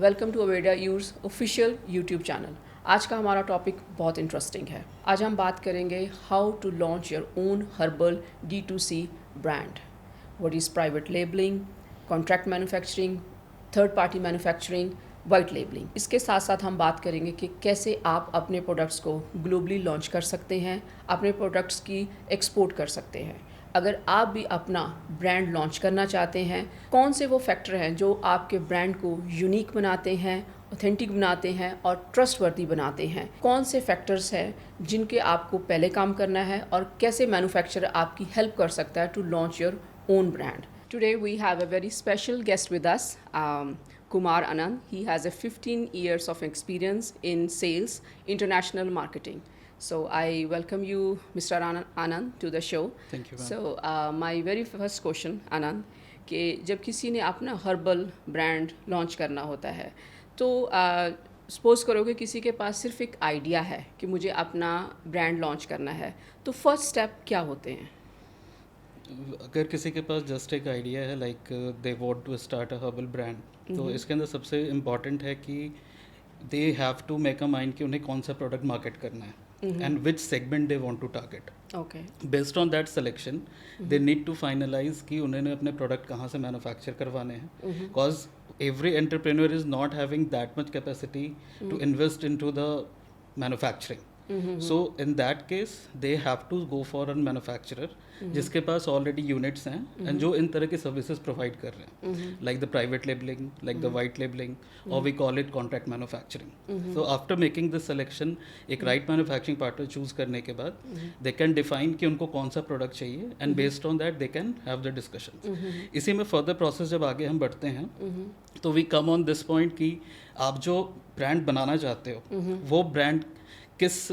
Welcome to Avedayur's official YouTube channel. आज का हमारा टॉपिक बहुत इंटरेस्टिंग है। आज हम बात करेंगे how to launch your own herbal D2C brand. What is private labelling, contract manufacturing, third party manufacturing, white labelling. इसके साथ साथ हम बात करेंगे कि कैसे आप अपने प्रोडक्ट्स को ग्लोबली लॉन्च कर सकते हैं, अपने प्रोडक्ट्स की एक्सपोर्ट कर सकते हैं। अगर आप भी अपना ब्रांड लॉन्च करना चाहते हैं, कौन से वो फैक्टर हैं जो आपके ब्रांड को यूनिक बनाते हैं, ऑथेंटिक बनाते हैं और ट्रस्टवर्दी बनाते हैं। कौन से फैक्टर्स हैं जिनके आपको पहले काम करना है और कैसे मैन्युफैक्चरर आपकी हेल्प कर सकता है to launch your own brand. Today we have a very special guest with us, Kumar Anand. He has a 15 years of experience in sales, international marketing. So I welcome you, Mr. Anand, to the show. Thank you, ma'am. So my very first question, Anand, कि जब किसी ने अपना herbal brand launch करना होता है तो suppose करो कि किसी के पास सिर्फ एक आइडिया है कि मुझे अपना ब्रांड लॉन्च करना है, तो फर्स्ट स्टेप क्या होते हैं? अगर किसी के पास जस्ट एक आइडिया है like they want to start a herbal brand, तो इसके अंदर सबसे इम्पॉर्टेंट है कि they have to make a mind कि उन्हें कौन सा प्रोडक्ट मार्केट करना है and which segment they want to target. Okay, based on that selection they need to finalise कि उन्होंने अपने प्रोडक्ट कहाँ से मैन्युफैक्चर करवाने हैं, because every entrepreneur is not having that much capacity to invest into the manufacturing. So in that case they have to go for a manufacturer जिसके पास already units हैं एंड जो इन तरह के सर्विसेज प्रोवाइड कर रहे हैं, like the private labelling, like the white labelling, और we call it contract manufacturing. So after making this selection, एक राइट मैन्युफैक्चरिंग पार्टनर चूज करने के बाद दे कैन डिफाइन कि उनको कौन सा प्रोडक्ट चाहिए and based on that they can have the discussion. इसी में फर्दर प्रोसेस जब आगे हम बढ़ते हैं तो we come on this point कि आप जो ब्रांड बनाना चाहते हो वो ब्रांड किस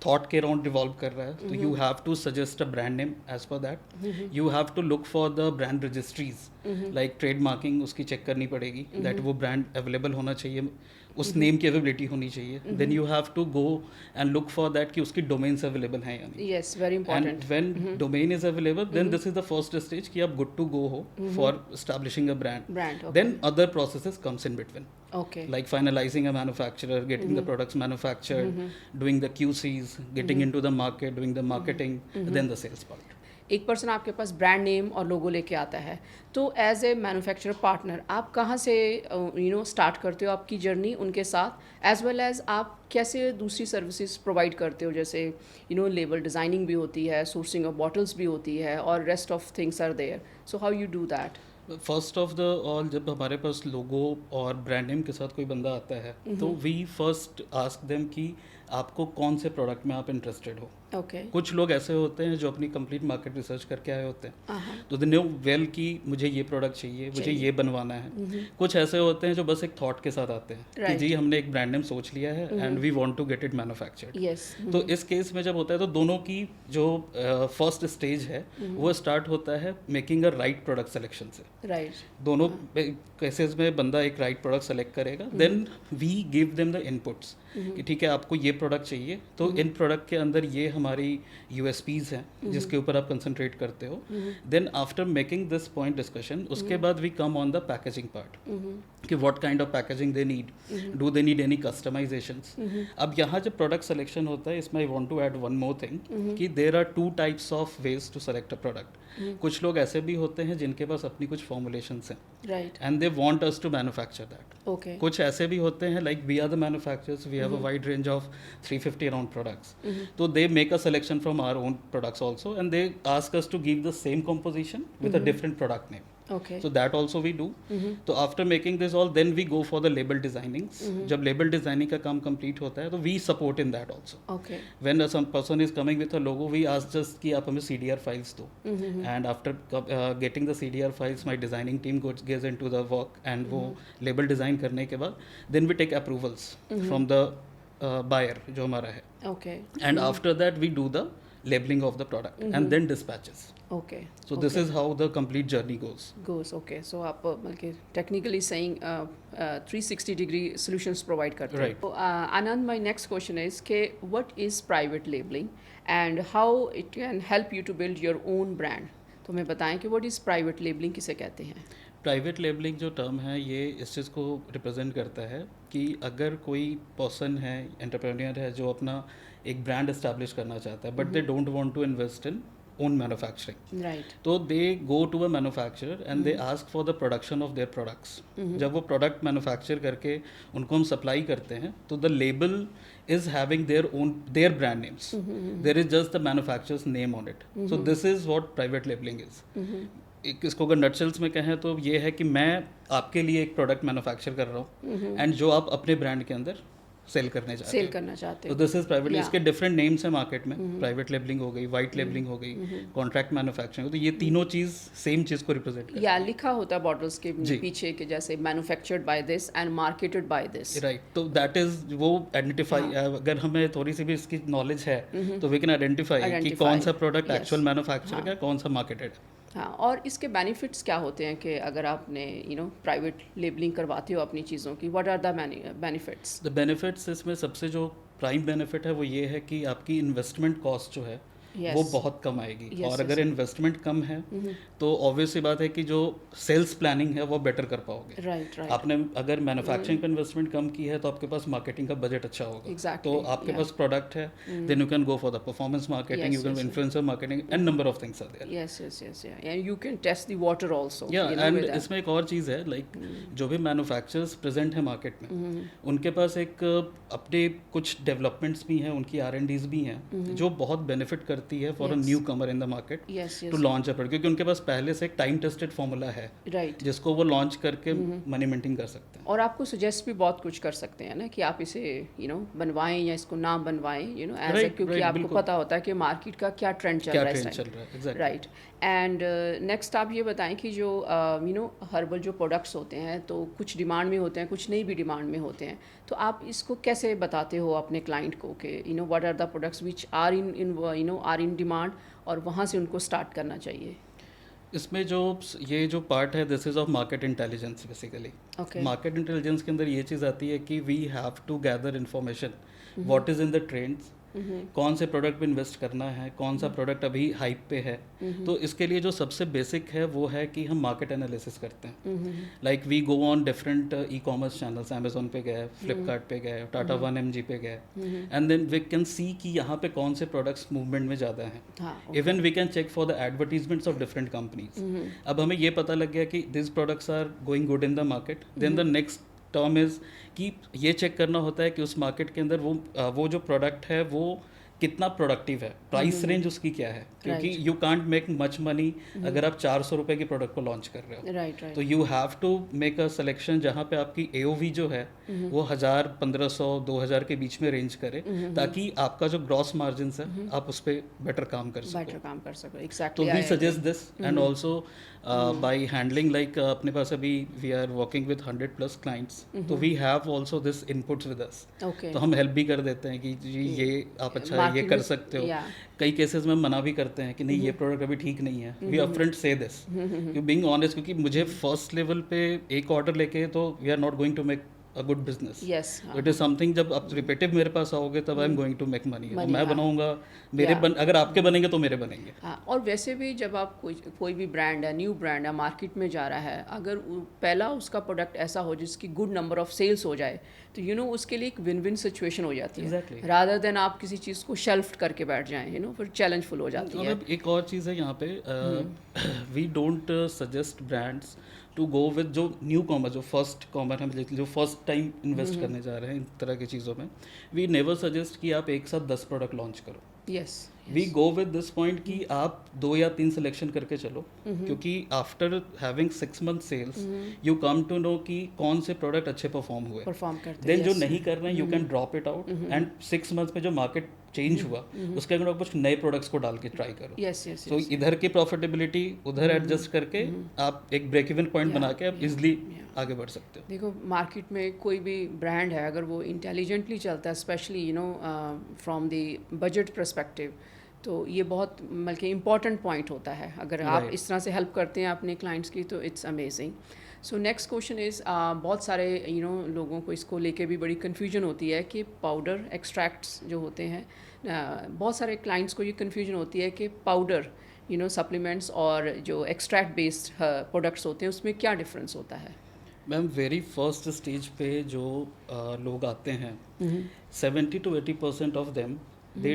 थॉट के अराउंड रिवॉल्व कर रहा है, तो you have to suggest a brand name as per that. You have to look for the brand registries, like trade marking उसकी चेक करनी पड़ेगी, दैट वो ब्रांड अवेलेबल होना चाहिए, उस नेम की अवेलेबिलिटी होनी चाहिए। Then you have to go and look for that कि उसकी डोमेन्स अवेलेबल हैं या नहीं। Yes, very important. And when domain is available then this is the first stage कि आप गुड टू गो हो for establishing a brand. Then other processes comes in between, Okay. like finalizing a manufacturer, getting the products manufactured, doing the QCs, getting into the market, doing the marketing, then the sales part. एक person आपके पास brand name और लोगो लेके आता है, तो as a manufacturer partner आप कहाँ से स्टार्ट करते हो आपकी जर्नी उनके साथ, एज वेल एज आप कैसे दूसरी सर्विसेज प्रोवाइड करते हो, जैसे लेबल डिज़ाइनिंग भी होती है, सोर्सिंग ऑफ बॉटल्स भी होती है और rest of things are there, so how you do that? First of the all, जब हमारे पास लोगो और ब्रांड नेम के साथ कोई बंदा आता है तो वी फर्स्ट आस्क देम कि आपको कौन से प्रोडक्ट में आप इंटरेस्टेड हो। ओके, कुछ लोग ऐसे होते हैं जो अपनी कंप्लीट मार्केट रिसर्च करके आए होते हैं, तो दे नो वेल कि मुझे ये प्रोडक्ट चाहिए, मुझे ये बनवाना है। कुछ ऐसे होते हैं जो बस एक थॉट के साथ आते हैं कि जी हमने एक ब्रांड नेम सोच लिया है and we want to get it manufactured. Yes, तो इस केस में जब होता है तो दोनों की जो फर्स्ट स्टेज है वो स्टार्ट होता है making a right product selection से। राइट, दोनों केसेस में बंदा एक राइट प्रोडक्ट सेलेक्ट करेगा, then we give them the inputs कि ठीक है आपको ये प्रोडक्ट चाहिए, तो इन प्रोडक्ट के अंदर ये हमारी यूएसपीज हैं जिसके ऊपर आप कंसंट्रेट करते हो। Then after making this point discussion, उसके बाद we come on the packaging part कि what kind of packaging they need, do they need any customisations. अब यहाँ जब प्रोडक्ट सिलेक्शन होता है, इसमें I want to add one more thing कि there are two types of ways to select a product. कुछ लोग ऐसे भी होते हैं जिनके पास अपनी कुछ फॉर्मुलेशंस हैं right, and they want us to manufacture that. Okay, कुछ ऐसे भी होते हैं like we are the manufacturers, we have a wide range of 350 around products, तो they make a selection from our own products also and they ask us to give the same composition with a different product name. Okay, So that also we do. तो after making this all, then we go for the label designing. जब label designing का काम complete होता है तो we support in that also. Okay, When some person is coming with a logo, we ask just कि आप हमें CDR files दो, and after getting the CDR files, my designing team goes into the work and वो label design करने के बाद then we take approvals from the buyer जो हमारा है, okay, and after that we do the labeling of the product and then dispatches. Okay, So this is how the complete journey goes. Goes. Okay, so आप बल्कि technically saying 360 degree solutions provide करते हैं। Right. तो Anand, my next question is कि what is private labelling and how it can help you to build your own brand. तो हमें बताएं कि व्हाट इज प्राइवेट लेबलिंग किसे कहते हैं? प्राइवेट लेबलिंग जो टर्म है ये इस चीज़ को रिप्रेजेंट करता है कि अगर कोई पर्सन है, एंटरप्रेन्योर है, जो अपना एक ब्रांड एस्टैब्लिश करना चाहता है but they don't want to invest in own manufacturing, right, तो they go to a manufacturer and they ask for the production of their products. जब वो प्रोडक्ट मैन्युफैक्चर करके उनको हम सप्लाई करते हैं तो the label is having their brand names. There is just the manufacturer's name on it. So this is what private labeling is. इसको अगर नटशेल्स में कहें तो ये है कि मैं आपके लिए एक प्रोडक्ट मैन्युफैक्चर कर रहा हूँ एंड जो आप अपने ब्रांड के अंदर सेल करना चाहते हो. तो दिस इज प्राइवेट. इसके डिफरेंट नेम्स हैं मार्केट में. प्राइवेट लेबलिंग हो गई, वाइट लेबलिंग हो गई, कॉन्ट्रैक्ट मैन्युफैक्चरिंग. तो ये तीनों चीज सेम चीज को रिप्रेजेंट करती है. या लिखा होता है बॉटल्स के पीछे कि जैसे manufactured by this and marketed by this. Right. तो दैट इज वो आइडेंटिफाई. अगर हमें थोड़ी सी भी इसकी नॉलेज है तो वी कैन आइडेंटिफाई कि कौन सा प्रोडक्ट एक्चुअल मैन्युफैक्चर का, कौन सा मार्केटेड. हाँ, और इसके बेनिफिट्स क्या होते हैं कि अगर आपने प्राइवेट लेबलिंग करवाते हो अपनी चीज़ों की, what are the benefits? The benefits इसमें सबसे जो प्राइम बेनिफिट है वो ये है कि आपकी इन्वेस्टमेंट कॉस्ट जो है वो बहुत कम आएगी. और अगर इन्वेस्टमेंट कम है तो ऑब्वियस सी बात है कि जो सेल्स प्लानिंग है वो बेटर कर पाओगे. राइट. आपने अगर मैन्युफैक्चरिंग पे इन्वेस्टमेंट कम की है तो आपके पास मार्केटिंग का बजट अच्छा होगा. तो आपके पास प्रोडक्ट है, then you can go for the performance marketing, you can influencer marketing and number of things are there. Yes, and you can test the water also. And इसमें एक और चीज़ है, लाइक जो भी मैन्युफैक्चरर्स प्रेजेंट है market में उनके पास एक अपने कुछ डेवलपमेंट्स भी हैं, उनकी R&Ds भी हैं जो बहुत बेनिफिट करती है for a newcomer in the market to launch a product. क्योंकि उनके पास पहले से एक टाइम टेस्टेड फॉर्मूला है, राइट, जिसको वो लॉन्च करके मनी मेंटेन कर सकते हैं. और आपको सजेस्ट भी बहुत कुछ कर सकते हैं ना कि आप इसे बनवाएं या इसको ना बनवाएं, एज क्योंकि आपको पता होता है कि मार्केट का क्या ट्रेंड चल रहा है. राइट. एंड नेक्स्ट आप ये बताएं कि जो हर्बल जो प्रोडक्ट्स होते हैं तो कुछ डिमांड में होते हैं, कुछ नहीं भी डिमांड में होते हैं, तो आप इसको कैसे बताते हो अपने क्लाइंट को कि what are the products which are in demand और वहाँ से उनको स्टार्ट करना चाहिए? इसमें ये जो पार्ट है, this is of market intelligence basically. Market intelligence के अंदर ये चीज़ आती है कि we have to gather information what is in the trends, कौन से प्रोडक्ट पे इन्वेस्ट करना है, कौन सा प्रोडक्ट अभी हाइप पे है. तो इसके लिए जो सबसे बेसिक है वो है कि हम मार्केट एनालिसिस करते हैं. Like we go on different e commerce channels, Amazon पे गए, फ्लिपकार्ट पे गए, टाटा 1mg पे गए, and then we can see कि यहाँ पे कौन से प्रोडक्ट्स मूवमेंट में ज़्यादा हैं. Even we can check for the advertisements of different companies. अब हमें ये पता लग गया कि this products are going good in the market, then the next term is कि ये चेक करना होता है कि उस मार्केट के अंदर वो जो प्रोडक्ट है वो कितना प्रोडक्टिव है, प्राइस रेंज उसकी क्या है. क्योंकि you can't make much money अगर आप 400 रुपए की प्रोडक्ट को लॉन्च कर रहे हो. राइट. तो you have to make a selection जहाँ पे आपकी AOV जो है वो 1000, 1500, 2000 के बीच में रेंज करे, ताकि आपका जो ग्रॉस मार्जिन है आप उस पर बेटर काम कर सको. एग्जैक्टली. तो we suggest this. And also by handling, like अपने पास अभी we are working with 100+ clients, तो we have also this inputs with us. तो हम हेल्प भी कर देते हैं कि जी ये आप अच्छा ये कर सकते हो. कई केसेस में मना भी करते हैं कि नहीं ये प्रोडक्ट अभी ठीक नहीं है. We upfront say this, you being honest, क्योंकि मुझे फर्स्ट लेवल पे एक ऑर्डर लेके तो we are not going to make a good business. Yes. It is something जब आप रिपीटिव मेरे पास आओगे तब I am going to make money. मैं बनाऊंगा मेरे अगर आपके बनेंगे तो मेरे बनेंगे. और वैसे भी जब आप कोई भी ब्रांड है, न्यू ब्रांड है, मार्केट में जा रहा है, अगर पहला उसका प्रोडक्ट ऐसा हो जिसकी गुड नंबर ऑफ सेल्स हो जाए तो उसके लिए एक विन विन सिचुएशन हो जाती है. Exactly. रादर देन आप किसी चीज़ को शेल्फ करके बैठ जाएं, फिर चैलेंजफुल हो जाती है. एक और चीज़ है यहाँ पे, we don't suggest brands to go with जो न्यू कॉमर, जो फर्स्ट कॉमर हम जो फर्स्ट टाइम इन्वेस्ट करने जा रहे हैं इन तरह की चीज़ों में. वी नेवर सजेस्ट कि आप एक साथ 10 प्रोडक्ट लॉन्च करो. Yes. We go with this point कि आप 2 या 3 सिलेक्शन करके चलो, क्योंकि after having 6 month sales you come to know कि कौन से प्रोडक्ट अच्छे परफॉर्म करते हैं. देन जो नहीं कर रहे हैं you can drop it out, and 6 month में जो मार्केट चेंज हुआ उसके अंदर आप कुछ नए प्रोडक्ट्स को डाल के ट्राई करो. तो इधर की प्रॉफिटेबिलिटी उधर एडजस्ट करके आप एक ब्रेक इवन पॉइंट बना के आप इजिली आगे बढ़ सकते हो. देखो मार्केट में कोई भी ब्रांड है अगर वो इंटेलिजेंटली चलता है, specially from the budget perspective, तो ये बहुत बल्कि इम्पॉर्टेंट पॉइंट होता है. अगर आप इस तरह से हेल्प करते हैं अपने क्लाइंट्स की तो it's amazing. So next question is, बहुत सारे लोगों को इसको लेके भी बड़ी कन्फ्यूजन होती है कि पाउडर एक्सट्रैक्ट्स जो होते हैं, बहुत सारे क्लाइंट्स को ये कन्फ्यूजन होती है कि पाउडर सप्लीमेंट्स और जो एक्सट्रैक्ट बेस्ड प्रोडक्ट्स होते हैं उसमें क्या डिफरेंस होता है? मैम वेरी फर्स्ट स्टेज पे जो लोग आते हैं 70 to 80% of them they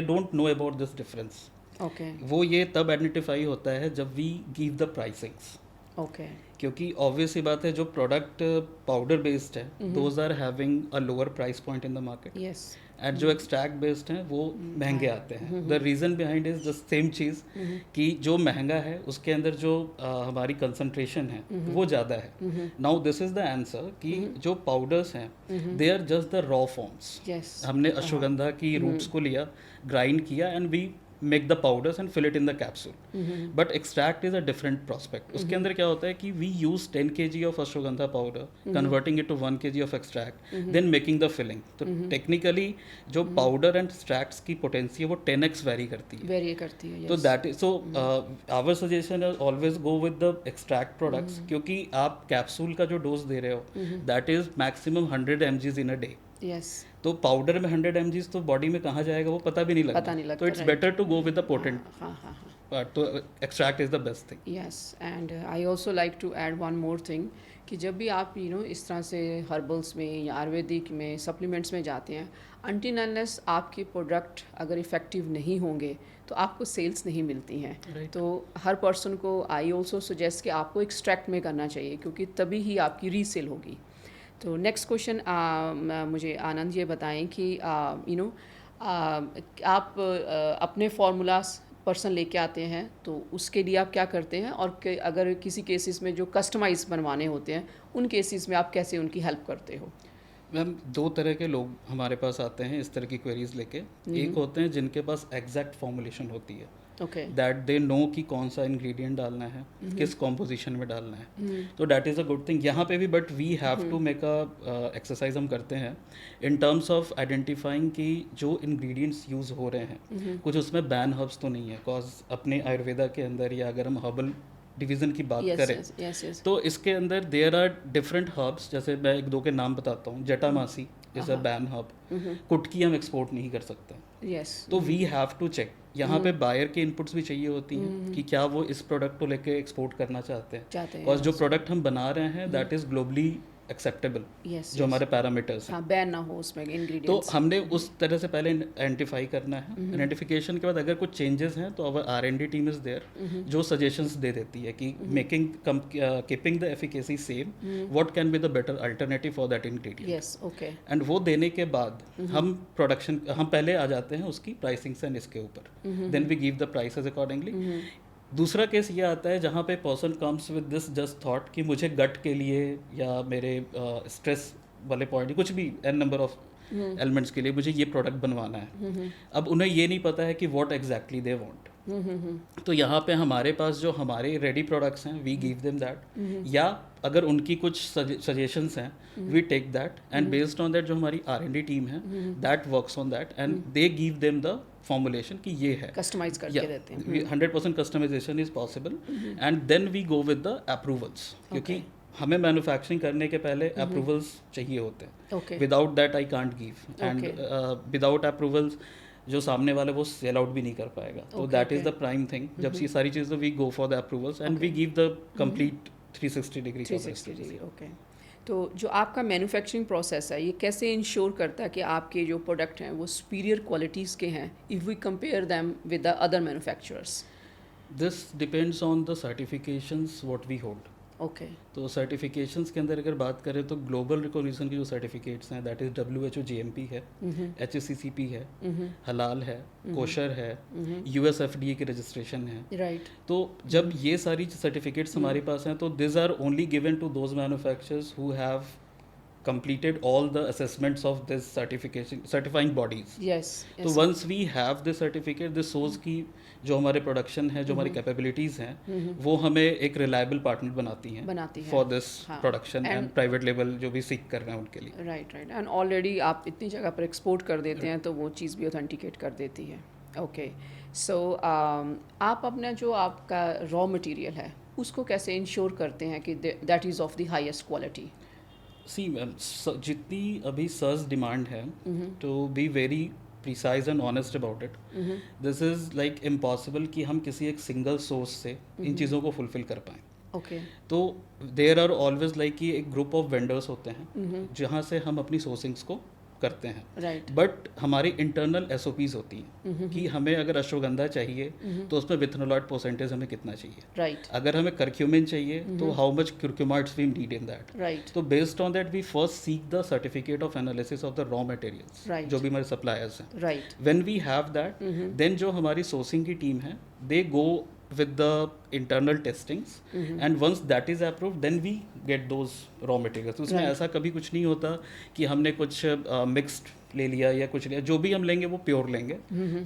don't know about this difference. Okay. वो ये तब आइडेंटिफाई होता है जब we give the pricings. Okay. क्योंकि ऑब्वियस ही बात है जो प्रोडक्ट पाउडर बेस्ड है those are having a lower price point in the market. Yes. And जो एक्सट्रैक्ट बेस्ड हैं वो महंगे आते हैं. The reason behind is the same चीज़ कि जो महंगा है उसके अंदर जो हमारी कंसंट्रेशन है वो ज़्यादा है. Now this is the answer कि जो पाउडर्स हैं they are just the raw forms. Yes. हमने अश्वगंधा की रूट्स को लिया, ग्राइंड किया and we make the powders and fill it in the capsule. But extract is a different prospect. उसके अंदर क्या होता है कि we use 10 kg of ashwagandha powder, converting it to 1 kg of extract, then making the filling. तो technically जो powder and extracts की potency है वो 10x vary करती है. वेरी करती है. तो that is so our suggestion is always go with the extract products क्योंकि आप कैप्सूल का जो डोज दे रहे हो that is maximum 100 mg in a day. Yes. तो पाउडर में 100 mg तो बॉडी में कहाँ जाएगा वो पता भी नहीं लगता. तो it's better to go with the potent part. तो extract is the best thing. Yes. And I also like to add one more thing कि जब भी आप इस तरह से हर्बल्स में या आयुर्वेदिक में सप्लीमेंट्स में जाते हैं, अनटिल अनलेस आपके प्रोडक्ट अगर इफ़ेक्टिव नहीं होंगे तो आपको सेल्स नहीं मिलती हैं. तो हर पर्सन को आई ऑल्सो सजेस्ट कि आपको एक्सट्रैक्ट में करना चाहिए क्योंकि तभी ही आपकी रीसेल होगी. तो नेक्स्ट क्वेश्चन मुझे आनंद ये बताएं कि आप अपने फार्मूलास पर्सन लेके आते हैं तो उसके लिए आप क्या करते हैं, और अगर किसी केसेस में जो कस्टमाइज बनवाने होते हैं उन केसेस में आप कैसे उनकी हेल्प करते हो? मैम दो तरह के लोग हमारे पास आते हैं इस तरह की क्वेरीज लेके. एक होते हैं जिनके पास एग्जैक्ट फॉर्मुलेशन होती है. ओके. दैट दे नो कि कौन सा इंग्रेडिएंट डालना है, किस कॉम्पोजिशन में डालना है. तो that is a good thing यहाँ पे भी. But we have to make a exercise हम करते हैं इन टर्म्स ऑफ आइडेंटिफाइंग कि जो इंग्रेडिएंट्स यूज़ हो रहे हैं कुछ उसमें बैन हर्ब्स तो नहीं है. बिकॉज अपने आयुर्वेदा के अंदर या अगर हम हर्बल डिवीज़न की बात करें तो इसके अंदर देयर आर डिफरेंट हर्ब्स. जैसे मैं एक दो के नाम बताता हूँ. जटामासी इज अ बैन हर्ब. कुटकी हम एक्सपोर्ट नहीं कर सकते. यस. तो वी हैव टू चेक. यहाँ पे बायर के इनपुट्स भी चाहिए होती हैं कि क्या वो इस प्रोडक्ट को लेके एक्सपोर्ट करना चाहते हैं. और जो प्रोडक्ट हम बना रहे हैं दैट इज़ ग्लोबली एक्सेप्टेबल. जो हमारे पैरामीटर्स हैं बैन ना हो उसमें इंग्रेडिएंट्स. तो हमने उस तरह से पहले आइडेंटिफाई करना है. आइडेंटिफिकेशन के बाद अगर कुछ चेंजेस हैं तो अवर R&D टीम इज देयर जो सजेशंस दे देती है कि making keeping the efficacy same what can be the better alternative for that ingredient. Yes. Okay. And वो देने के बाद हम पहले आ जाते हैं उसकी प्राइसिंग से इसके ऊपर. Then we give the prices accordingly. दूसरा केस ये आता है जहाँ पे person comes with this just thought कि मुझे गट के लिए या मेरे स्ट्रेस वाले पॉइंट कुछ भी एन नंबर ऑफ एलिमेंट्स के लिए मुझे ये प्रोडक्ट बनवाना है. अब उन्हें ये नहीं पता है कि व्हाट एग्जैक्टली दे वांट. तो यहाँ पे हमारे पास जो हमारे रेडी प्रोडक्ट्स हैं वी गिव देम दैट. या अगर उनकी कुछ सजेशंस हैं we take that and based on that जो हमारी R&D टीम है that works on that and they give them the formulation कि ये है. कस्टमाइज करके देते हैं. 100% customisation is possible. And then we go with the approvals क्योंकि हमें मैन्युफैक्चरिंग करने के पहले अप्रूवल्स चाहिए होते हैं. Without that I can't give. And without approvals जो सामने वाले वो सेल आउट भी नहीं कर पाएगा. तो that is the prime thing. जब ये सारी चीज़ें we go for the approvals and we give the complete 360 degree. Okay. तो जो आपका मैन्युफैक्चरिंग प्रोसेस है ये कैसे इंश्योर करता है कि आपके जो प्रोडक्ट हैं वो सुपीरियर क्वालिटीज़ के हैं if we compare them with the other manufacturers? This depends on the certifications what we hold. Okay. तो सर्टिफिकेशंस के अंदर अगर बात करें तो ग्लोबल रिकॉग्निशन की जो सर्टिफिकेट्स हैं दैट इज़ WHO GMP है, HACCP है, हलाल है, कोशर है, US FDA की रजिस्ट्रेशन है. राइट. तो जब ये सारी सर्टिफिकेट्स हमारे पास हैं तो this are only given to those manufacturers who have completed all the assessments of this certifying bodies. Yes. तो once we have this certificate this shows कि जो हमारे प्रोडक्शन है जो हमारी कैपेबिलिटीज़ हैं वो हमें एक रिलायबल पार्टनर बनाती हैं for this production and private level जो भी सीख कर रहे हैं उनके लिए. राइट. एंड ऑलरेडी आप इतनी जगह पर एक्सपोर्ट कर देते हैं तो वो चीज़ भी ऑथेंटिकेट कर देती है. ओके. सो आप अपना जो आपका रॉ मटेरियल है उसको कैसे इंश्योर करते हैं कि that is of the highest quality? See ma'am जितनी अभी सर्च डिमांड है to be very precise and honest about it, this is like impossible कि हम किसी एक सिंगल सोर्स से इन चीज़ों को फुलफिल कर पाएँ. ओके. तो देर आर ऑलवेज लाइक कि एक ग्रुप ऑफ वेंडर्स होते हैं जहाँ से हम अपनी सोर्सिंग्स को करते हैं. राइट. बट हमारी इंटरनल एसओपीज होती हैं कि हमें अगर अश्वगंधा चाहिए तो उसमें विथनोलॉइड परसेंटेज हमें कितना चाहिए. राइट. अगर हमें कर्क्यूमिन चाहिए तो how much curcuminoids we need in that. Right. तो based on that we first seek the certificate of analysis of the raw materials, Right. जो भी हमारे सप्लायर्स हैं. Right. When we have that, then जो हमारी sourcing की team है, दे गो with the internal testings and once that is approved then we get those raw materials. उसमें ऐसा कभी कुछ नहीं होता कि हमने कुछ mixed ले लिया या कुछ लिया. जो भी हम लेंगे वो प्योर लेंगे,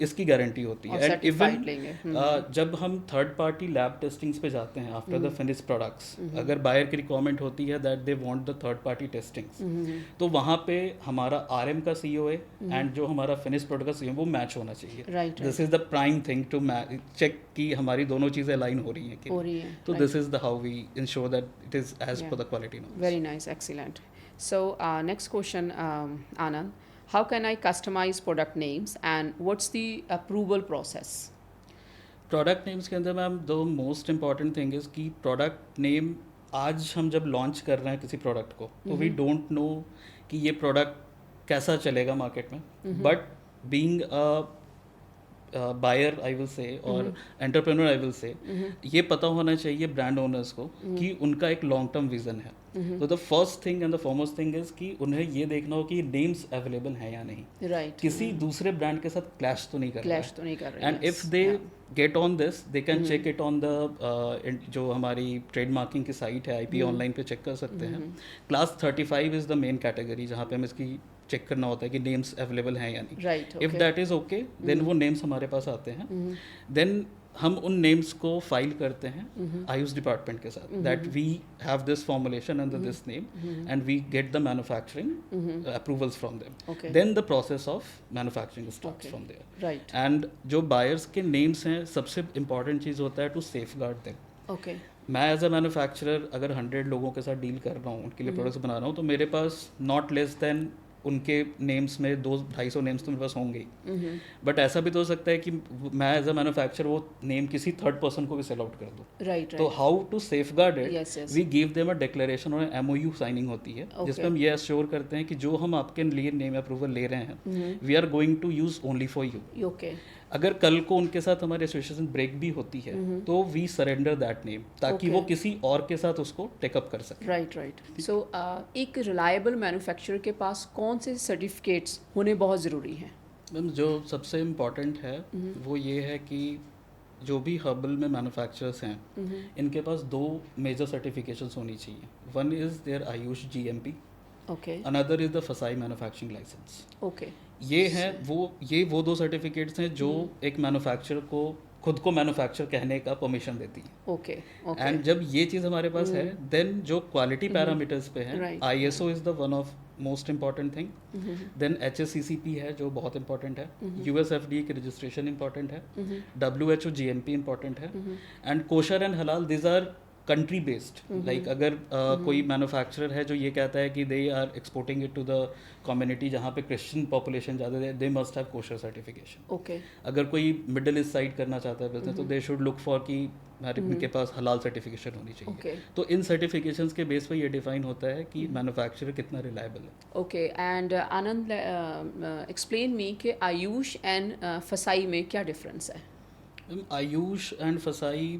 इसकी गारंटी होती है. एंड इवन जब हम थर्ड पार्टी लैब टेस्टिंग्स पे जाते हैं आफ्टर द फिनिश प्रोडक्ट्स, अगर बायर की रिक्वायरमेंट होती है that they want the third party testings, तो वहाँ पे हमारा आरएम का सीओए एंड जो हमारा फिनिश प्रोडक्ट का सीओए वो मैच होना चाहिए. This is the prime thing to check कि हमारी दोनों चीज़ें अलाइन हो रही हैं कि. तो this is the how we ensure that it is as per the quality norms. Very nice, excellent. So next question, Anand. How can I customize product names and what's the approval process? Product names के अंदर ma'am the most important thing is कि product name आज हम जब launch कर रहे हैं किसी प्रोडक्ट को तो वी डोंट नो कि ये प्रोडक्ट कैसा चलेगा मार्केट में. But being a buyer I will say और एंटरप्रेन्योर आई विल से, ये पता होना चाहिए ब्रांड ओनर्स को कि उनका एक लॉन्ग टर्म विजन है. तो the first thing and the foremost thing is कि उन्हें ये देखना हो कि नेम्स अवेलेबल हैं या नहीं. राइट. किसी दूसरे ब्रांड के साथ क्लैश तो नहीं कर रहा है. And if they get on this they can check it on the जो हमारी ट्रेड मार्किंग की साइट है IP ऑनलाइन पे चेक कर सकते हैं. Class 35 is the main category जहाँ पे हमें इसकी चेक करना होता है कि नेम्स अवेलेबल हैं या नहीं. Right. If that is okay then वो नेम्स हमारे पास आते हैं. देन हम उन नेम्स को फाइल करते हैं आयुष डिपार्टमेंट के साथ that we have this formulation under this name and we get the manufacturing approvals from them. Then the process of manufacturing starts from there. Right. And जो बायर्स के names हैं सबसे important चीज़ होता है टू सेफगार्ड देम. ओके. मैं as a manufacturer अगर 100 लोगों के साथ डील कर रहा हूँ, उनके लिए प्रोडक्ट्स बना रहा हूँ, तो मेरे पास नॉट लेस देन उनके नेम्स में 200-250 नेम्स तो मेरे पास होंगे ही. बट ऐसा भी तो हो सकता है कि मैं एज अ मैन्युफैक्चरर वो नेम किसी थर्ड पर्सन को भी सेल आउट कर दूँ. राइट. तो how to safeguard it, we give them a declaration और MOU साइनिंग होती है जिसमें हम ये एश्योर करते हैं कि जो हम आपके लिए नेम अप्रूवल ले रहे हैं we are going to use only for you. Okay. अगर कल को उनके साथ हमारी एसोसिएशन ब्रेक भी होती है तो वी सरेंडर दैट नेम ताकि वो किसी और के साथ उसको टेकअप कर सके. राइट. राइट. सो एक रिलायबल मैन्युफैक्चरर के पास कौन से सर्टिफिकेट्स होने बहुत ज़रूरी हैं? मैम जो सबसे इम्पॉर्टेंट है वो ये है कि जो भी हर्बल में मैन्युफैक्चरर्स हैं इनके पास 2 मेजर सर्टिफिकेशंस होनी चाहिए. One is there AYUSH GMP, okay. Another is the FSSAI manufacturing licence. Okay. ये वो 2 सर्टिफिकेट्स हैं जो एक मैन्युफैक्चरर को खुद को मैन्युफैक्चर कहने का परमिशन देती है. ओके. एंड जब ये चीज़ हमारे पास है देन जो क्वालिटी पैरामीटर्स पे हैं ISO is the one of most important thing. Then HACCP है जो बहुत इंपॉर्टेंट है. US FDA की रजिस्ट्रेशन इंपॉर्टेंट है. WHO GMP इंपॉर्टेंट है. एंड कोशर एंड हलाल this are country based. Like अगर कोई मैन्युफैक्चरर है जो ये कहता है कि they are exporting it to the community जहाँ पे क्रिश्चियन पॉपुलेशन ज़्यादा है, they must have kosher certification. Okay. अगर कोई मिडिल ईस्ट साइड करना चाहता है बिजनेस तो दे शुड लुक फॉर कि उनके पास हलाल सर्टिफिकेशन होनी चाहिए. Okay. तो इन सर्टिफिकेशंस के बेस पे ये डिफाइन होता है कि मैन्युफैक्चरर कितना रिलायबल है. Okay. And Anand, explain me कि आयुष एंड फसाई में क्या डिफरेंस है? आयुष एंड फसाई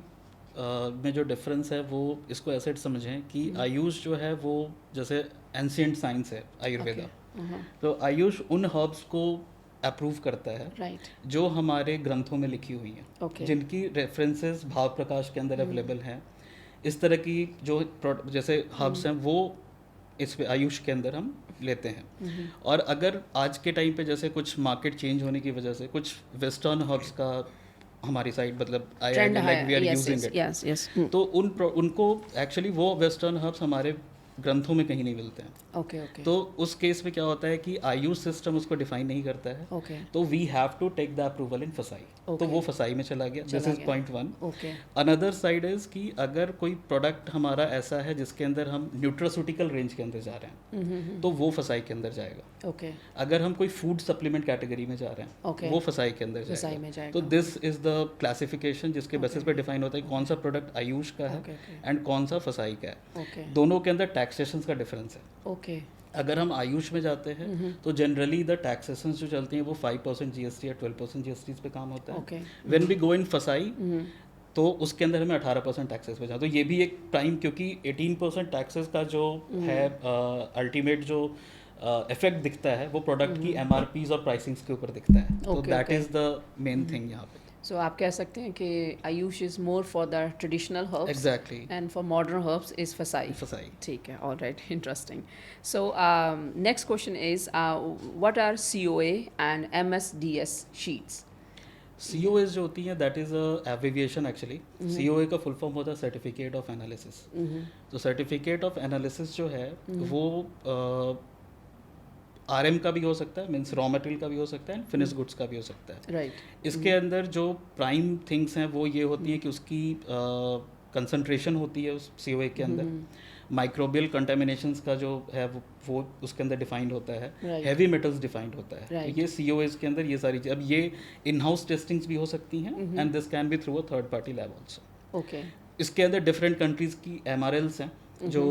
में जो डिफरेंस है वो इसको ऐसे समझें कि आयुष जो है वो जैसे एंशिएंट साइंस है आयुर्वेदा. तो आयुष उन हर्ब्स को अप्रूव करता है राइट. जो हमारे ग्रंथों में लिखी हुई हैं. Okay. जिनकी रेफरेंसेस भाव प्रकाश के अंदर अवेलेबल हैं. इस तरह की जो जैसे हर्ब्स हैं वो इस पे आयुष के अंदर हम लेते हैं. और अगर आज के टाइम पे जैसे कुछ मार्केट चेंज होने की वजह से कुछ वेस्टर्न हर्ब्स का हमारी साइड मतलब like we are using it, तो उनको एक्चुअली वो वेस्टर्न हर्ब्स हमारे ग्रंथों में कहीं नहीं मिलते हैं। ओके ओके तो उस केस में क्या होता है कि आयुष सिस्टम उसको डिफाइन नहीं करता है, ओके तो we have to take the approval in FSSAI. तो Okay. वो फसाई में चला गया। दिस चला इज गया। Point one. Okay another side is कि अगर कोई प्रोडक्ट हमारा ऐसा है जिसके अंदर हम न्यूट्रास्यूटिकल रेंज के अंदर जा रहे हैं, तो वो फसाई के अंदर जाएगा। ओके अगर हम कोई फूड सप्लीमेंट कैटेगरी में जा रहे हैं, Okay. वो फसाई के अंदर फसाई जाएगा। में जाएगा। तो दिस इज द क्लासिफिकेशन जिसके बेसिस पे डिफाइन होता है कि कौन सा प्रोडक्ट आयुष का है Okay, okay. एंड कौन सा फसाई का है। ओके दोनों के अंदर टैक्सेशन का डिफरेंस है। ओके अगर हम आयुष में जाते हैं तो जनरली द टैक्सेशन जो चलती हैं वो 5% जीएसटी या 12% जीएसटी पे काम होता है। Okay when we go in FSSAI तो उसके अंदर हमें 18% टैक्सेस पे जाता है। तो ये भी एक प्राइम, क्योंकि 18% टैक्सेस का जो है अल्टीमेट जो इफेक्ट दिखता है वो प्रोडक्ट की एमआरपीज और प्राइसिंग्स के ऊपर दिखता है। तो Okay, that okay. Is the main thing यहाँ पे। सो आप कह सकते हैं कि AYUSH is more for the traditional herbs exactly, and for modern herbs is FSSAI. FSSAI. ठीक है, all right, interesting. So next question is what are COA and MSDS sheets? COAs जो होती हैं that is a abbreviation actually. COA का full form होता है certificate of analysis. तो certificate of analysis जो है वो RM का भी हो सकता है, मीन्स रॉ मटेरियल का भी हो सकता है, एंड फिनिश गुड्स का भी हो सकता है। राइट इसके अंदर जो प्राइम थिंग्स हैं वो ये होती है कि उसकी कंसंट्रेशन होती है उस COA के अंदर। माइक्रोबियल कंटामिनेशंस का जो है वो उसके अंदर डिफाइंड होता है। Right. हैवी मेटल्स डिफाइंड होता है। Right. तो ये COAs के अंदर ये सारी चीज़, अब ये इन हाउस टेस्टिंग्स भी हो सकती हैं and this can be through a third party lab also. Okay इसके अंदर डिफरेंट कंट्रीज़ की MRLs हैं जो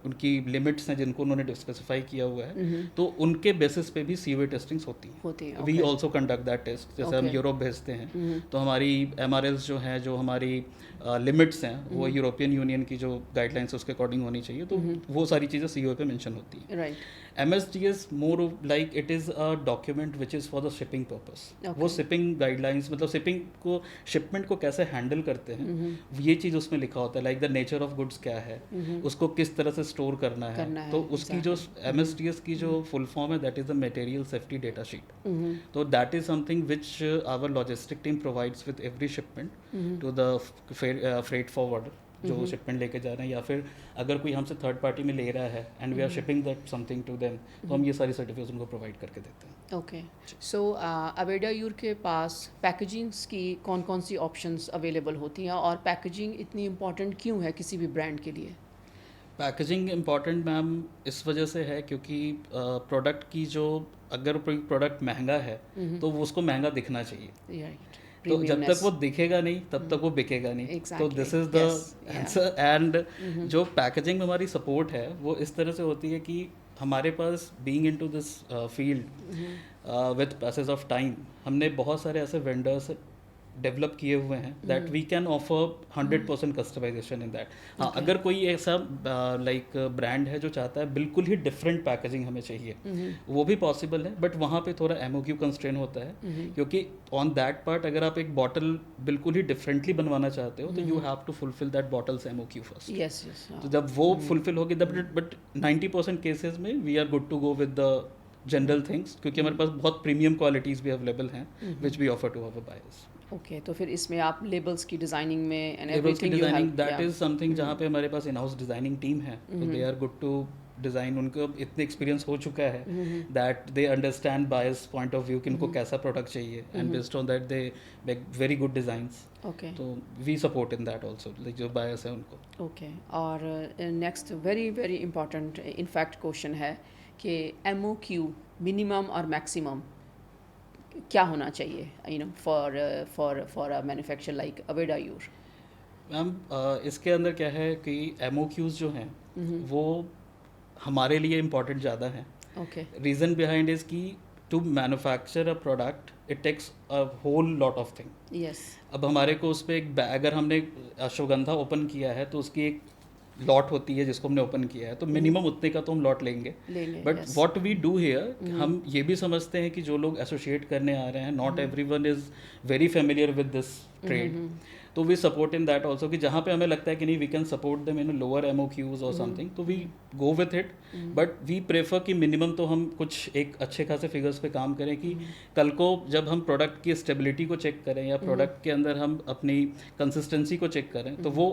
उनकी लिमिट्स हैं जिनको उन्होंने स्पेसिफाई किया हुआ है, तो उनके बेसिस पे भी COA टेस्टिंग्स होती हैं। We also conduct that test. जैसे हम Okay. यूरोप भेजते हैं तो हमारी MRLs जो हैं, जो हमारी लिमिट्स हैं, वो यूरोपियन यूनियन की जो गाइडलाइंस है उसके अकॉर्डिंग होनी चाहिए। तो वो सारी चीज़ें COA पे मेंशन होती हैं। Right MSDS more like it is a document which is for the shipping purpose. Okay. वो शिपिंग गाइडलाइंस, मतलब शिपमेंट को कैसे हैंडल करते हैं, ये चीज़ उसमें लिखा होता है। Like the nature of goods क्या है, उसको किस तरह से स्टोर करना है। तो उसकी जो MSDS की जो फुल फॉर्म है that is the material safety data sheet. तो that is something which our logistic team provides with every shipment to the freight forward जो शिपमेंट लेके जा रहे हैं, या फिर अगर कोई हमसे थर्ड पार्टी में ले रहा है and we are shipping that something to them, तो हम ये सारी सर्टिफिकेट्स उनको प्रोवाइड करके देते हैं। ओके सो अवेडायूर के पास पैकेजिंग्स की कौन कौन सी ऑप्शंस अवेलेबल होती हैं, और पैकेजिंग इतनी इम्पॉर्टेंट क्यों है किसी भी ब्रांड के लिए? पैकेजिंग इम्पॉर्टेंट मैम इस वजह से है क्योंकि प्रोडक्ट की जो, अगर कोई प्रोडक्ट महंगा है तो वो उसको महंगा दिखना चाहिए। राइट तो जब तक वो दिखेगा नहीं तब तक वो बिकेगा नहीं। तो Exactly. This is the Yes. Answer. And जो पैकेजिंग में हमारी सपोर्ट है वो इस तरह से होती है कि हमारे पास being into this field with passage of time हमने बहुत सारे ऐसे वेंडर्स डेवलप किए हुए हैं that we can offer 100% customisation in that. हाँ, अगर कोई ऐसा लाइक ब्रांड है जो चाहता है बिल्कुल ही डिफरेंट पैकेजिंग हमें चाहिए, वो भी पॉसिबल है, बट वहाँ पे थोड़ा MOQ कंस्ट्रेन होता है, क्योंकि ऑन दैट पार्ट अगर आप एक बॉटल बिल्कुल ही डिफरेंटली बनवाना चाहते हो तो you have to fulfil that bottles MOQ first. Yes yes तो जब वो फुलफिल होगी तब, बट 90% केसेस में we are good to go with the general things, क्योंकि हमारे पास बहुत प्रीमियम क्वालिटीज़ भी अवेलेबल हैं which we offer to our buyers. Okay तो फिर इसमें आप लेबल्स की डिज़ाइनिंग में एंड लेबल्स की everything you designing help, that is something जहाँ पे हमारे पास इन हाउस डिजाइनिंग टीम है, तो they are good to design. उनको इतने एक्सपीरियंस हो चुका है that they understand buyers point of view कि इनको कैसा प्रोडक्ट चाहिए, and based on that they make very good designs. Okay तो we support in that also, like जो बायर्स है उनको। ओके और next very very important in fact question है कि MOQ मिनिमम और मैक्सिमम क्या होना चाहिए, you no, for a manufacture like Avedayur? Ma'am इसके अंदर क्या है कि MOQs जो हैं वो हमारे लिए इम्पोर्टेंट ज़्यादा हैं। ओके रीज़न बिहाइंड इज़ कि to manufacture a product it takes a whole lot of thing. Yes अब हमारे को उस पर एक अगर हमने अश्वगंधा ओपन किया है तो उसकी एक लॉट होती है जिसको हमने ओपन किया है, तो मिनिमम उतने का तो हम लॉट लेंगे। But what we do here, हम ये भी समझते हैं कि जो लोग एसोसिएट करने आ रहे हैं, not everyone is very familiar with this trade, तो we support in that also कि जहाँ पे हमें लगता है कि नहीं we can support them in lower MOQs और समथिंग, तो we go with it. But we prefer कि मिनिमम तो हम कुछ एक अच्छे खासे फिगर्स पे काम करें कि कल को जब हम प्रोडक्ट की स्टेबिलिटी को चेक करें या प्रोडक्ट के अंदर हम अपनी कंसिस्टेंसी को चेक करें तो वो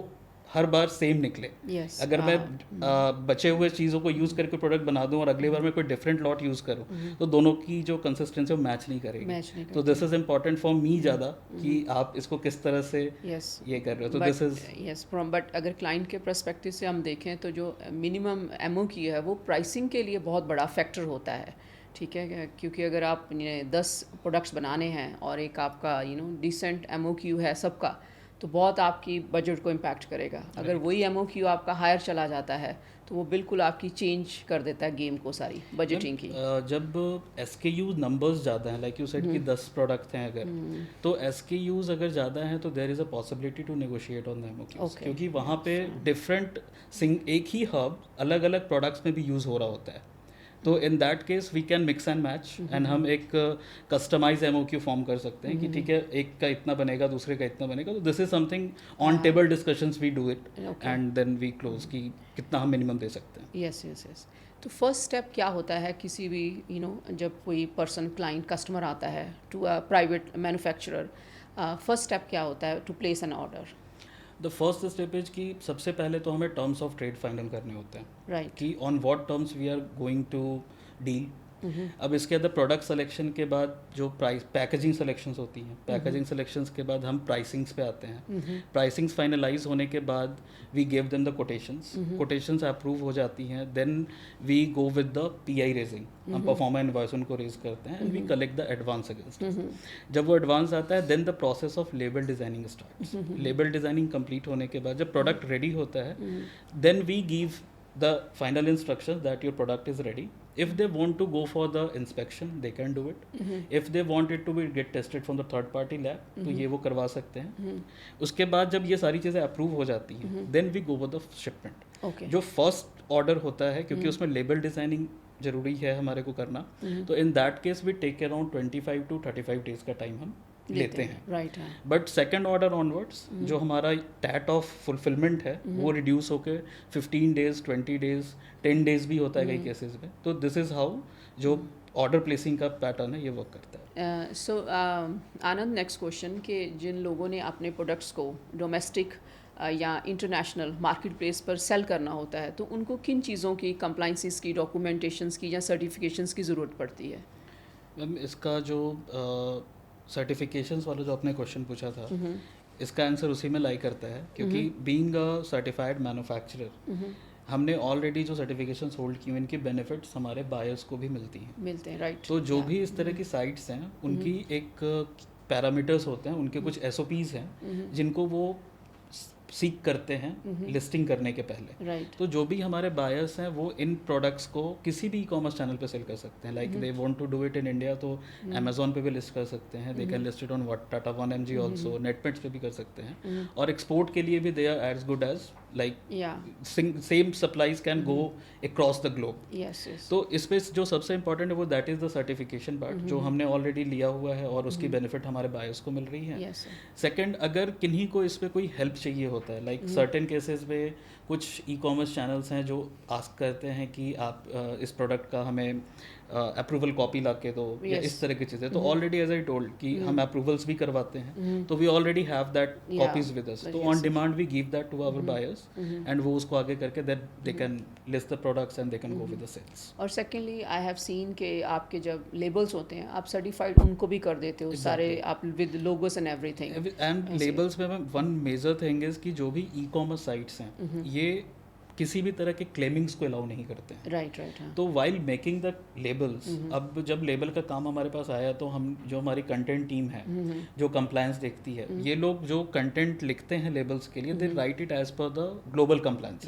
हर बार सेम निकले। Yes. अगर मैं बचे हुए चीज़ों को यूज़ करके प्रोडक्ट बना दूं और अगली बार मैं कोई डिफरेंट लॉट यूज़ करूं, तो दोनों की जो कंसिस्टेंसी वो मैच नहीं करेगी। मैच नहीं तो this is important for me ज़्यादा कि आप इसको किस तरह से यस ये कर रहे हो। तो this is yes from but अगर क्लाइंट के पर्सपेक्टिव से हम देखें तो जो मिनिमम एमओ की है वो प्राइसिंग के लिए बहुत बड़ा फैक्टर होता है, ठीक है, क्योंकि अगर आप 10 प्रोडक्ट्स बनाने हैं और एक आपका डिसेंट एमओ क्यू है सबका, तो बहुत आपकी बजट को इम्पैक्ट करेगा। अगर वही एमओ क्यू आपका हायर चला जाता है तो वो बिल्कुल आपकी चेंज कर देता है गेम को, सारी बजटिंग की। जब SKU नंबर्स ज़्यादा हैं, लाइक यू सेड कि 10 प्रोडक्ट हैं अगर, तो SKUs अगर ज़्यादा हैं तो there is a possibility to negotiate on the MOQs, क्योंकि वहाँ पे डिफरेंट एक ही हब अलग अलग प्रोडक्ट्स में भी यूज़ हो रहा होता है। तो in that case we can mix and match and हम एक कस्टमाइज MOQ फॉर्म कर सकते हैं कि ठीक है, एक का इतना बनेगा, दूसरे का इतना बनेगा। तो this is something on table discussions we do it and then we close कि कितना हम मिनिमम दे सकते हैं। Yes yes yes. तो फर्स्ट स्टेप क्या होता है किसी भी जब कोई पर्सन क्लाइंट कस्टमर आता है to a private manufacturer, first step क्या होता है to place an order? The first step is कि सबसे पहले तो हमें टर्म्स ऑफ ट्रेड फाइनल करने होते हैं, राइट, कि on what terms we are going to deal. अब इसके अंदर प्रोडक्ट सिलेक्शन के बाद जो प्राइस पैकेजिंग सिलेक्शंस होती हैं, पैकेजिंग सिलेक्शंस के बाद हम प्राइसिंग्स पे आते हैं। प्राइसिंग्स फाइनलाइज होने के बाद we give them the quotations approve हो जाती हैं, then we go with the PI raising, हम परफॉर्मा इनवॉइस उनको रेज करते हैं and we collect the advance against. जब वो एडवांस आता है then the process of label designing starts. Label designing complete होने के बाद जब प्रोडक्ट रेडी होता है then we give the final instructions that your product is ready. If they want to go for the inspection they can do it. If they want it to be get tested from the third party lab, तो ये वो करवा सकते हैं। उसके बाद जब ये सारी चीज़ें अप्रूव हो जाती हैं then we go with the shipment. Okay. जो फर्स्ट ऑर्डर होता है, क्योंकि उसमें लेबल डिजाइनिंग जरूरी है हमारे को करना, तो in that case we take around 25 to 35 days का टाइम हम लेते हैं। राइट है। बट सेकेंड ऑर्डर ऑनवर्ड्स जो हमारा टैट ऑफ फुलफिलमेंट है वो रिड्यूस होकर 15 डेज, 20 डेज, 10 डेज भी होता है कई केसेस में। तो दिस इज़ हाउ जो ऑर्डर प्लेसिंग का पैटर्न है ये वर्क करता है। सो आनंद, नेक्स्ट क्वेश्चन कि जिन लोगों ने अपने प्रोडक्ट्स को डोमेस्टिक या इंटरनेशनल मार्केट प्लेस पर सेल करना होता है तो उनको किन चीज़ों की, कंप्लाइंसेस की, डॉक्यूमेंटेशंस की या सर्टिफिकेशंस की ज़रूरत पड़ती है? मैम इसका जो सर्टिफिकेशंस वाला जो आपने क्वेश्चन पूछा था, इसका आंसर उसी में लाई करता है, क्योंकि बीइंग अ सर्टिफाइड मैन्युफैक्चरर हमने ऑलरेडी जो सर्टिफिकेशंस होल्ड की हैं इनकी बेनिफिट्स हमारे बायर्स को भी मिलते हैं, राइट। तो जो भी इस तरह की साइट्स हैं उनकी एक पैरामीटर्स होते हैं, उनके कुछ SOPs हैं जिनको वो सीख करते हैं लिस्टिंग करने के पहले, राइट। तो जो भी हमारे बायर्स हैं वो इन प्रोडक्ट्स को किसी भी ई-कॉमर्स चैनल पे सेल कर सकते हैं। Like they want to do it in India तो अमेजोन पे भी लिस्ट कर सकते हैं, they can list it on Tata 1mg also, Netmeds पे भी कर सकते हैं, और एक्सपोर्ट के लिए भी they are as good as like same supplies can go across the globe. तो इसमें जो सबसे इंपॉर्टेंट है वो that is the certification part, जो हमने ऑलरेडी लिया हुआ है और उसकी बेनिफिट हमारे बायर्स को मिल रही है। सेकेंड, अगर किन्हीं को इस पर कोई हेल्प चाहिए होता है, लाइक सर्टेन केसेस में कुछ ई-कॉमर्स चैनल्स हैं जो आस्क करते हैं कि आप इस प्रोडक्ट का हमें अप्रूवल कॉपी ला के दो, या इस तरह की चीज़ें, तो ऑलरेडी एज आई टोल्ड कि हम अप्रूवल्स भी करवाते हैं, तो we already have that copies with us, तो on demand we give that to our buyers and वो उसको आगे करके that they can list the products and they can go with the sales. और सेकेंडली आई हैव सीन कि आपके जब labels होते हैं आप सर्टिफाइड उनको भी कर देते हो, सारे आप with logos and everything. And labels में वन मेजर थिंग इज कि जो भी ई-कॉमर्स साइट्स हैं ये किसी भी तरह के क्लेमिंग्स को अलाउ नहीं करते हैं, राइट। तो वाइल मेकिंग द लेबल्स, अब जब लेबल का काम हमारे पास आया तो हम जो हमारी कंटेंट टीम है जो कंप्लायंस देखती है, ये लोग जो कंटेंट लिखते हैं लेबल्स के लिए, they write it as per the global compliance,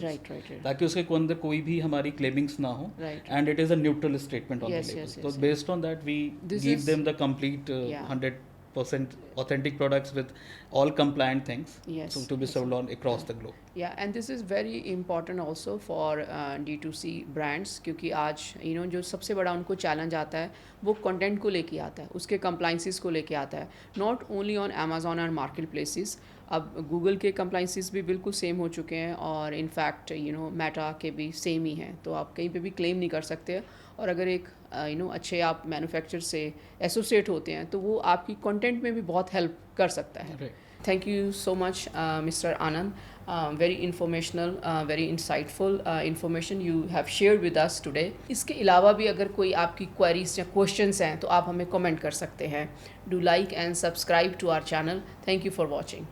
ताकि उसके अंदर कोई भी हमारी क्लेमिंग्स ना हो, and it is a neutral statement on the label. तो based on that we give them the complete 100% authentic products with all compliant things, so to be sold on across the globe. Yeah, and this is very important also for D2C brands, क्योंकि आज जो सबसे बड़ा उनको challenge आता है वो content को लेके आता है, उसके कंप्लाइंसेस को लेके आता है, not only on Amazon and market places. अब गूगल के कंप्लाइंसेस भी बिल्कुल सेम हो चुके हैं और इनफैक्ट मेटा के भी सेम ही हैं, तो आप कहीं पे भी क्लेम नहीं कर सकते। और अगर एक अच्छे आप मैन्युफैक्चर से एसोसिएट होते हैं तो वो आपकी कंटेंट में भी बहुत हेल्प कर सकता है। Thank you so much, Mr. Anand. Very informational, very insightful information you have shared with us today. इसके अलावा भी अगर कोई आपकी queries या questions हैं तो आप हमें comment कर सकते हैं. Do like and subscribe to our channel. Thank you for watching.